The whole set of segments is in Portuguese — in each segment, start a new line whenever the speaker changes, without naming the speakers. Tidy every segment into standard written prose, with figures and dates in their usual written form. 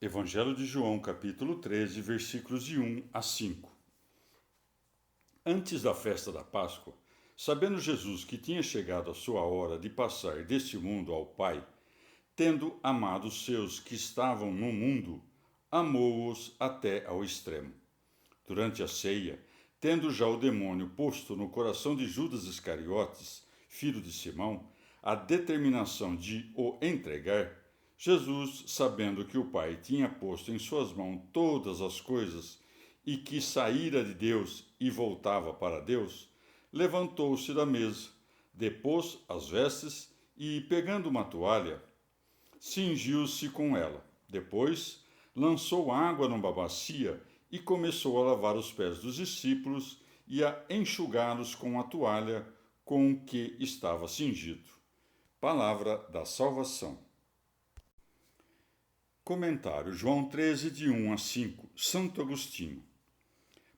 Evangelho de João, capítulo 13, versículos de 1 a 5. Antes da festa da Páscoa, sabendo Jesus que tinha chegado a sua hora de passar deste mundo ao Pai, tendo amado os seus que estavam no mundo, amou-os até ao extremo. Durante a ceia, tendo já o demônio posto no coração de Judas Iscariotes, filho de Simão, a determinação de o entregar, Jesus, sabendo que o Pai tinha posto em suas mãos todas as coisas e que saíra de Deus e voltava para Deus, levantou-se da mesa, depôs as vestes e, pegando uma toalha, cingiu-se com ela. Depois, lançou água numa bacia e começou a lavar os pés dos discípulos e a enxugá-los com a toalha com que estava cingido. Palavra da salvação. Comentário: João 13, de 1 a 5. Santo Agostinho.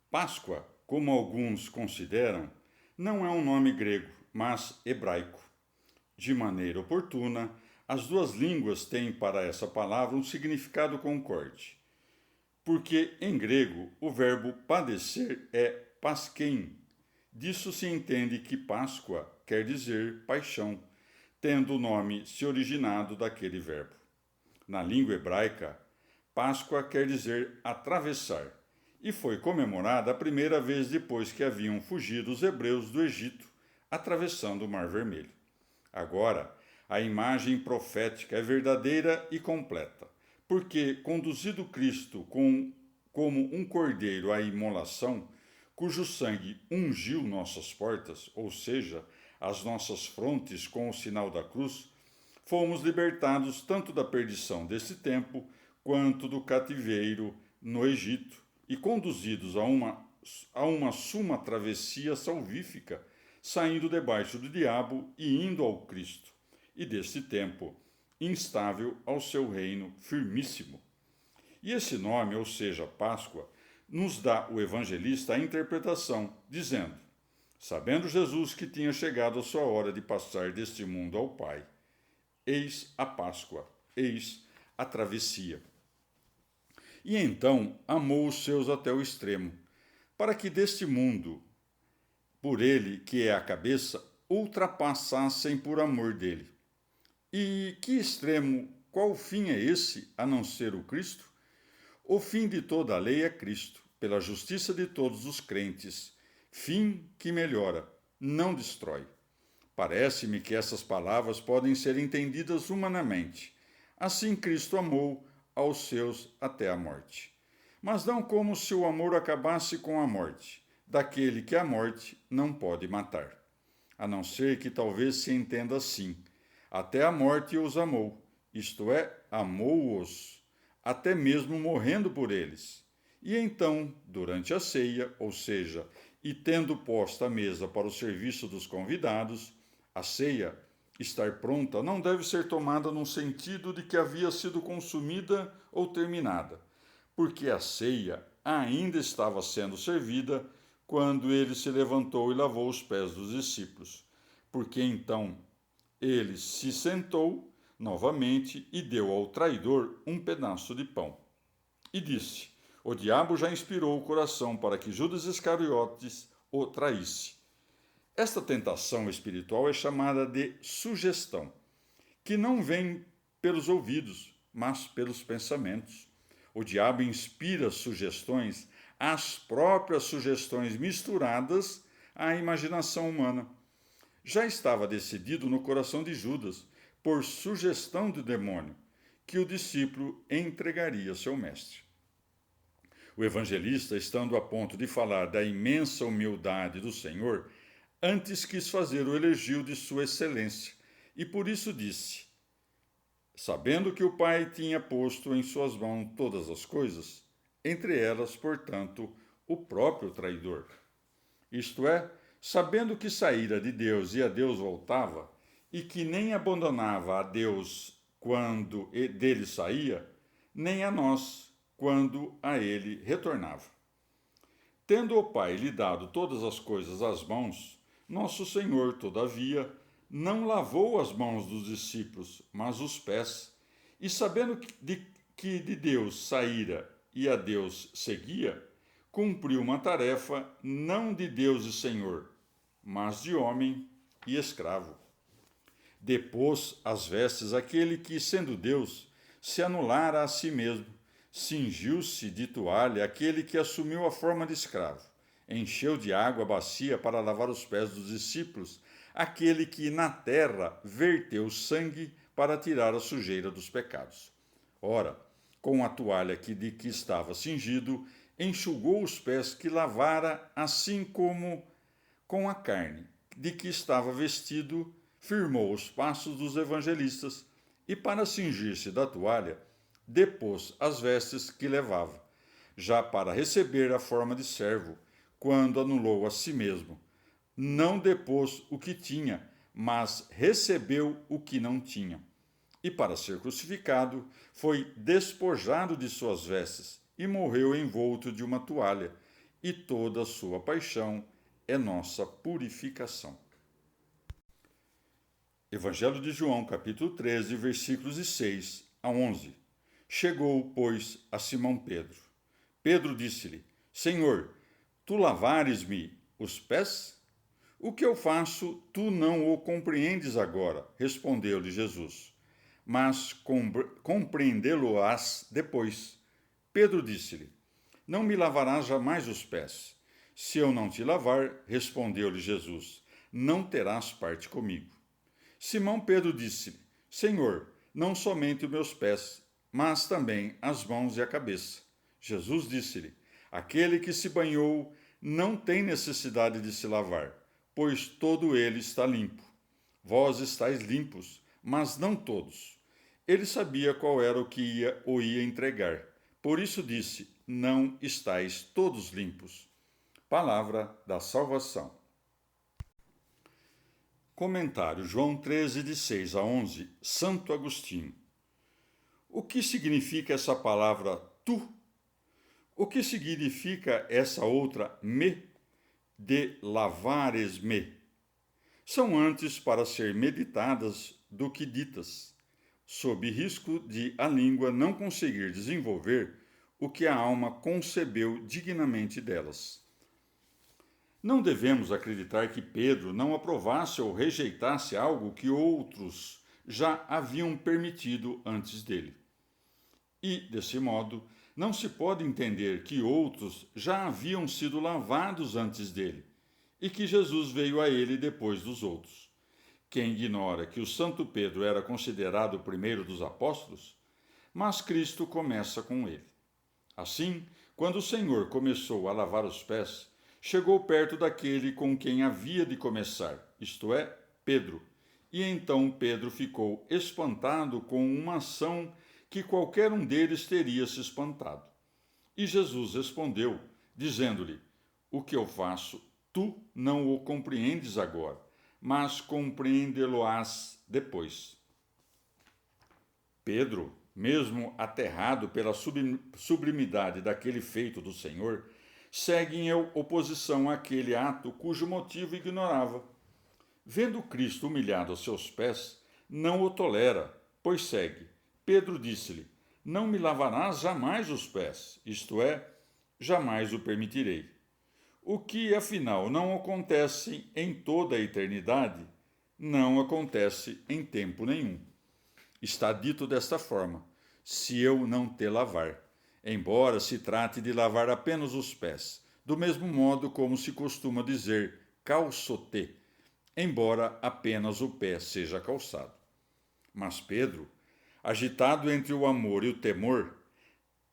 Páscoa, como alguns consideram, não é um nome grego, mas hebraico. De maneira oportuna, as duas línguas têm para essa palavra um significado concorde, porque em grego o verbo padecer é pasquein. Disso se entende que Páscoa quer dizer paixão, tendo o nome se originado daquele verbo. Na língua hebraica, Páscoa quer dizer atravessar, e foi comemorada a primeira vez depois que haviam fugido os hebreus do Egito, atravessando o Mar Vermelho. Agora, a imagem profética é verdadeira e completa, porque, conduzido Cristo como um cordeiro à imolação, cujo sangue ungiu nossas portas, ou seja, as nossas frontes com o sinal da cruz, fomos libertados tanto da perdição desse tempo quanto do cativeiro no Egito e conduzidos a uma suma travessia salvífica, saindo debaixo do diabo e indo ao Cristo, e deste tempo instável ao seu reino firmíssimo. E esse nome, ou seja, Páscoa, nos dá o evangelista a interpretação, dizendo: sabendo Jesus que tinha chegado a sua hora de passar deste mundo ao Pai, eis a Páscoa, eis a travessia. E então amou os seus até o extremo, para que deste mundo, por ele, que é a cabeça, ultrapassassem por amor dele. E que extremo, qual fim é esse, a não ser o Cristo? O fim de toda a lei é Cristo, pela justiça de todos os crentes, fim que melhora, não destrói. Parece-me que essas palavras podem ser entendidas humanamente. Assim Cristo amou aos seus até a morte. Mas não como se o amor acabasse com a morte, daquele que a morte não pode matar. A não ser que talvez se entenda assim: até a morte os amou, isto é, amou-os, até mesmo morrendo por eles. E então, durante a ceia, ou seja, e tendo posta a mesa para o serviço dos convidados, a ceia, estar pronta, não deve ser tomada no sentido de que havia sido consumida ou terminada, porque a ceia ainda estava sendo servida quando ele se levantou e lavou os pés dos discípulos, porque então ele se sentou novamente e deu ao traidor um pedaço de pão. E disse: o diabo já inspirou o coração para que Judas Iscariotes o traísse. Esta tentação espiritual é chamada de sugestão, que não vem pelos ouvidos, mas pelos pensamentos. O diabo inspira sugestões, as próprias sugestões misturadas à imaginação humana. Já estava decidido no coração de Judas, por sugestão do demônio, que o discípulo entregaria seu mestre. O evangelista, estando a ponto de falar da imensa humildade do Senhor, antes quis fazer o elogio de sua excelência, e por isso disse: sabendo que o Pai tinha posto em suas mãos todas as coisas, entre elas, portanto, o próprio traidor. Isto é, sabendo que saíra de Deus e a Deus voltava, e que nem abandonava a Deus quando dele saía, nem a nós quando a ele retornava. Tendo o Pai lhe dado todas as coisas às mãos, nosso Senhor, todavia, não lavou as mãos dos discípulos, mas os pés, e sabendo que de Deus saíra e a Deus seguia, cumpriu uma tarefa não de Deus e Senhor, mas de homem e escravo. Depôs as vestes aquele que, sendo Deus, se anulara a si mesmo, cingiu-se de toalha aquele que assumiu a forma de escravo, encheu de água a bacia para lavar os pés dos discípulos, aquele que na terra verteu sangue para tirar a sujeira dos pecados. Ora, com a toalha de que estava cingido, enxugou os pés que lavara, assim como com a carne de que estava vestido, firmou os passos dos evangelistas, e para cingir-se da toalha, depôs as vestes que levava, já para receber a forma de servo, quando anulou a si mesmo. Não depôs o que tinha, mas recebeu o que não tinha. E para ser crucificado, foi despojado de suas vestes e morreu envolto de uma toalha, e toda a sua paixão é nossa purificação. Evangelho de João, capítulo 13, versículos de 6 a 11. Chegou, pois, a Simão Pedro. Pedro disse-lhe: Senhor, tu lavares-me os pés? O que eu faço, tu não o compreendes agora, respondeu-lhe Jesus, mas compreendê-lo-ás depois. Pedro disse-lhe: Não me lavarás jamais os pés. Se eu não te lavar, respondeu-lhe Jesus, não terás parte comigo. Simão Pedro disse-lhe: Senhor, não somente os meus pés, mas também as mãos e a cabeça. Jesus disse-lhe: Aquele que se banhou não tem necessidade de se lavar, pois todo ele está limpo. Vós estáis limpos, mas não todos. Ele sabia qual era o ia entregar. Por isso disse: Não estáis todos limpos. Palavra da salvação. Comentário João 13, de 6 a 11, Santo Agostinho. O que significa essa palavra tu? O que significa essa outra me, de lavares-me? São antes para ser meditadas do que ditas, sob risco de a língua não conseguir desenvolver o que a alma concebeu dignamente delas. Não devemos acreditar que Pedro não aprovasse ou rejeitasse algo que outros já haviam permitido antes dele. E, desse modo, não se pode entender que outros já haviam sido lavados antes dele e que Jesus veio a ele depois dos outros. Quem ignora que o Santo Pedro era considerado o primeiro dos apóstolos, mas Cristo começa com ele. Assim, quando o Senhor começou a lavar os pés, chegou perto daquele com quem havia de começar, isto é, Pedro. E então Pedro ficou espantado com uma ação que qualquer um deles teria se espantado. E Jesus respondeu, dizendo-lhe: O que eu faço, tu não o compreendes agora, mas compreendê-lo-ás depois. Pedro, mesmo aterrado pela sublimidade daquele feito do Senhor, segue em oposição àquele ato cujo motivo ignorava. Vendo Cristo humilhado aos seus pés, não o tolera, pois segue. Pedro disse-lhe: Não me lavarás jamais os pés, isto é, jamais o permitirei. O que, afinal, não acontece em toda a eternidade, não acontece em tempo nenhum. Está dito desta forma: se eu não te lavar, embora se trate de lavar apenas os pés, do mesmo modo como se costuma dizer calçote, embora apenas o pé seja calçado. Mas Pedro, agitado entre o amor e o temor,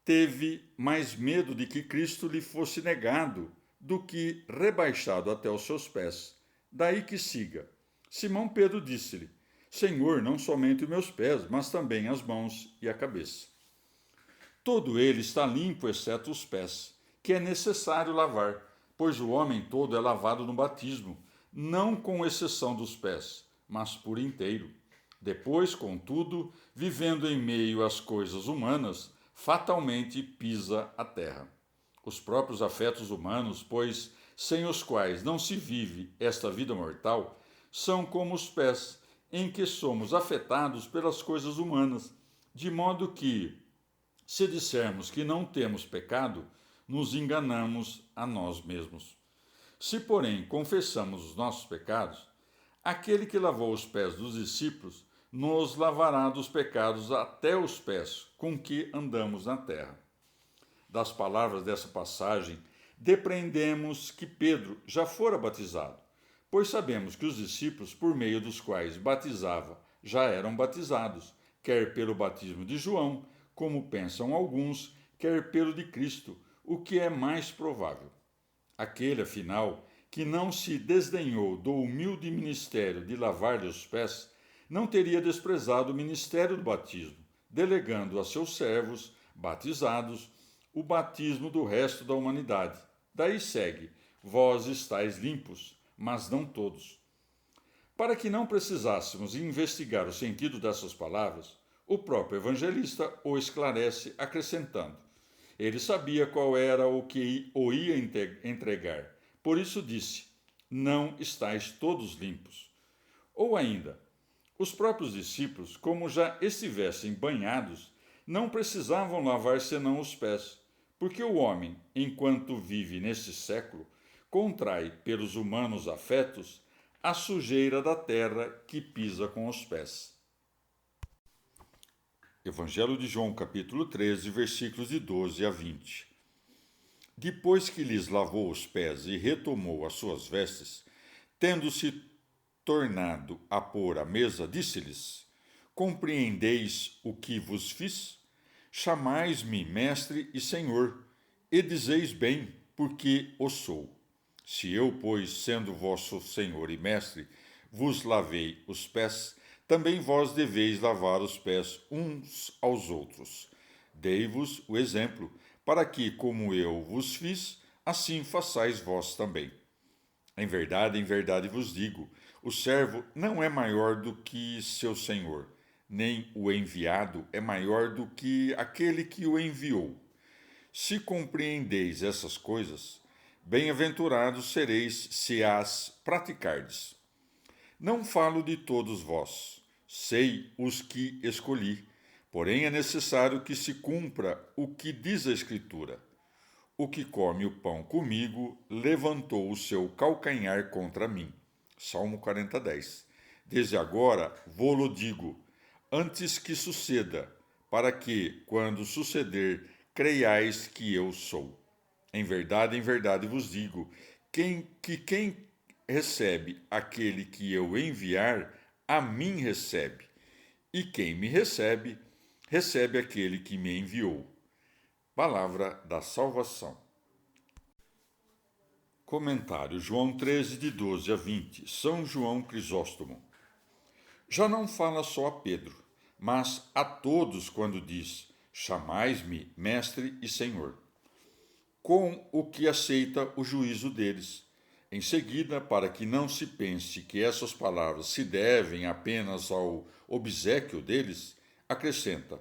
teve mais medo de que Cristo lhe fosse negado do que rebaixado até os seus pés. Daí que siga. Simão Pedro disse-lhe: Senhor, não somente os meus pés, mas também as mãos e a cabeça. Todo ele está limpo, exceto os pés, que é necessário lavar, pois o homem todo é lavado no batismo, não com exceção dos pés, mas por inteiro. Depois, contudo, vivendo em meio às coisas humanas, fatalmente pisa a terra. Os próprios afetos humanos, pois sem os quais não se vive esta vida mortal, são como os pés, em que somos afetados pelas coisas humanas, de modo que, Se dissermos que não temos pecado, nos enganamos a nós mesmos. Se, porém, confessamos os nossos pecados, aquele que lavou os pés dos discípulos nos lavará dos pecados até os pés com que andamos na terra. Das palavras dessa passagem, depreendemos que Pedro já fora batizado, pois sabemos que os discípulos, por meio dos quais batizava, já eram batizados, quer pelo batismo de João, como pensam alguns, quer pelo de Cristo, o que é mais provável. Aquele, afinal, que não se desdenhou do humilde ministério de lavar-lhe os pés, não teria desprezado o ministério do batismo, delegando a seus servos, batizados, o batismo do resto da humanidade. Daí segue: vós estáis limpos, mas não todos. Para que não precisássemos investigar o sentido dessas palavras, o próprio evangelista o esclarece acrescentando: ele sabia qual era o que o ia entregar, por isso disse: não estáis todos limpos. Ou ainda, os próprios discípulos, como já estivessem banhados, não precisavam lavar senão os pés, porque o homem, enquanto vive neste século, contrai pelos humanos afetos a sujeira da terra que pisa com os pés. Evangelho de João, capítulo 13, versículos de 12 a 20. Depois que lhes lavou os pés e retomou as suas vestes, tendo-se tornado a pôr à mesa, disse-lhes: compreendeis o que vos fiz? Chamais-me mestre e senhor, e dizeis bem, porque o sou. Se eu, pois, sendo vosso senhor e mestre, vos lavei os pés, também vós deveis lavar os pés uns aos outros. Dei-vos o exemplo, para que, como eu vos fiz, assim façais vós também. Em verdade vos digo, o servo não é maior do que seu senhor, nem o enviado é maior do que aquele que o enviou. Se compreendeis essas coisas, bem-aventurados sereis se as praticardes. Não falo de todos vós, sei os que escolhi, porém é necessário que se cumpra o que diz a Escritura. O que come o pão comigo levantou o seu calcanhar contra mim. Salmo 40, 10. Desde agora vô-lo digo, antes que suceda, para que, quando suceder, creiais que eu sou. Em verdade vos digo, quem recebe aquele que eu enviar, a mim recebe. E quem me recebe, recebe aquele que me enviou. Palavra da salvação. Comentário João 13, de 12 a 20. São João Crisóstomo. Já não fala só a Pedro, mas a todos quando diz: chamais-me mestre e senhor, com o que aceita o juízo deles. Em seguida, para que não se pense que essas palavras se devem apenas ao obséquio deles, acrescenta: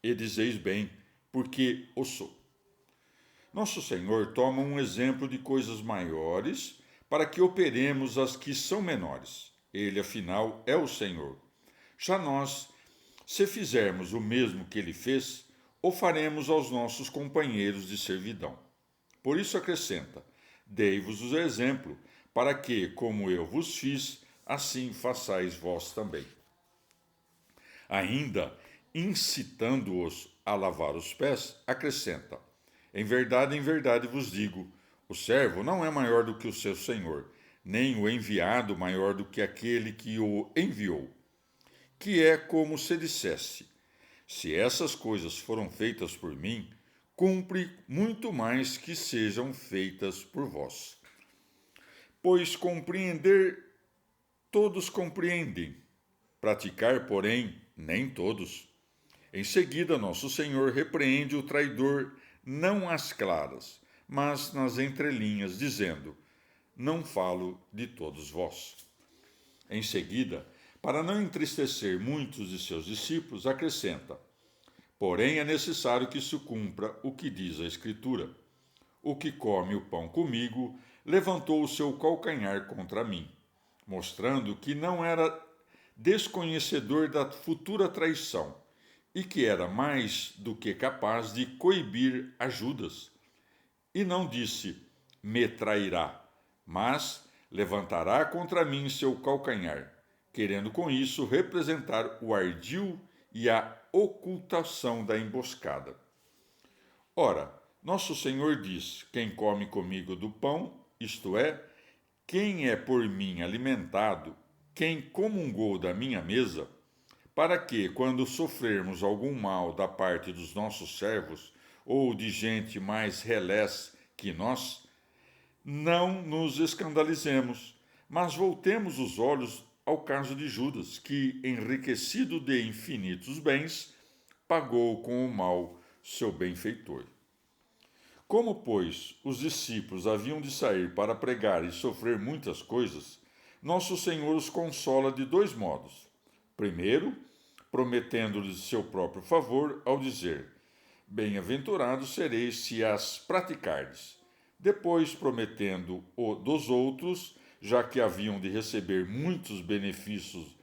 e dizeis bem, porque o sou. Nosso Senhor toma um exemplo de coisas maiores para que operemos as que são menores. Ele, afinal, é o Senhor. Já nós, se fizermos o mesmo que ele fez, o faremos aos nossos companheiros de servidão. Por isso acrescenta: dei-vos o exemplo, para que, como eu vos fiz, assim façais vós também. Ainda, incitando-os a lavar os pés, acrescenta: em verdade vos digo, o servo não é maior do que o seu senhor, nem o enviado maior do que aquele que o enviou. Que é como se dissesse: se essas coisas foram feitas por mim, cumpre muito mais que sejam feitas por vós. Pois compreender, todos compreendem, praticar, porém, nem todos. Em seguida, nosso Senhor repreende o traidor não às claras, mas nas entrelinhas, dizendo: não falo de todos vós. Em seguida, para não entristecer muitos de seus discípulos, acrescenta: porém é necessário que se cumpra o que diz a Escritura. O que come o pão comigo levantou o seu calcanhar contra mim, mostrando que não era desconhecedor da futura traição, e que era mais do que capaz de coibir a Judas. E não disse: me trairá, mas levantará contra mim seu calcanhar, querendo com isso representar o ardil e a ocultação da emboscada. Ora, nosso Senhor diz: quem come comigo do pão, isto é, quem é por mim alimentado, quem comungou da minha mesa, para que, quando sofrermos algum mal da parte dos nossos servos ou de gente mais relés que nós, não nos escandalizemos, mas voltemos os olhos ao caso de Judas, que, enriquecido de infinitos bens, pagou com o mal seu benfeitor. Como, pois, os discípulos haviam de sair para pregar e sofrer muitas coisas, nosso Senhor os consola de dois modos. Primeiro, prometendo-lhes seu próprio favor ao dizer: bem-aventurados sereis se as praticardes. Depois, prometendo o dos outros, já que haviam de receber muitos benefícios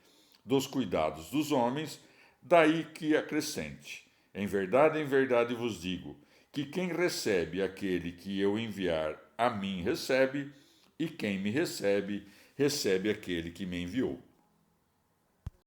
dos cuidados dos homens, daí que acrescente: em verdade vos digo, que quem recebe aquele que eu enviar a mim recebe, e quem me recebe, recebe aquele que me enviou.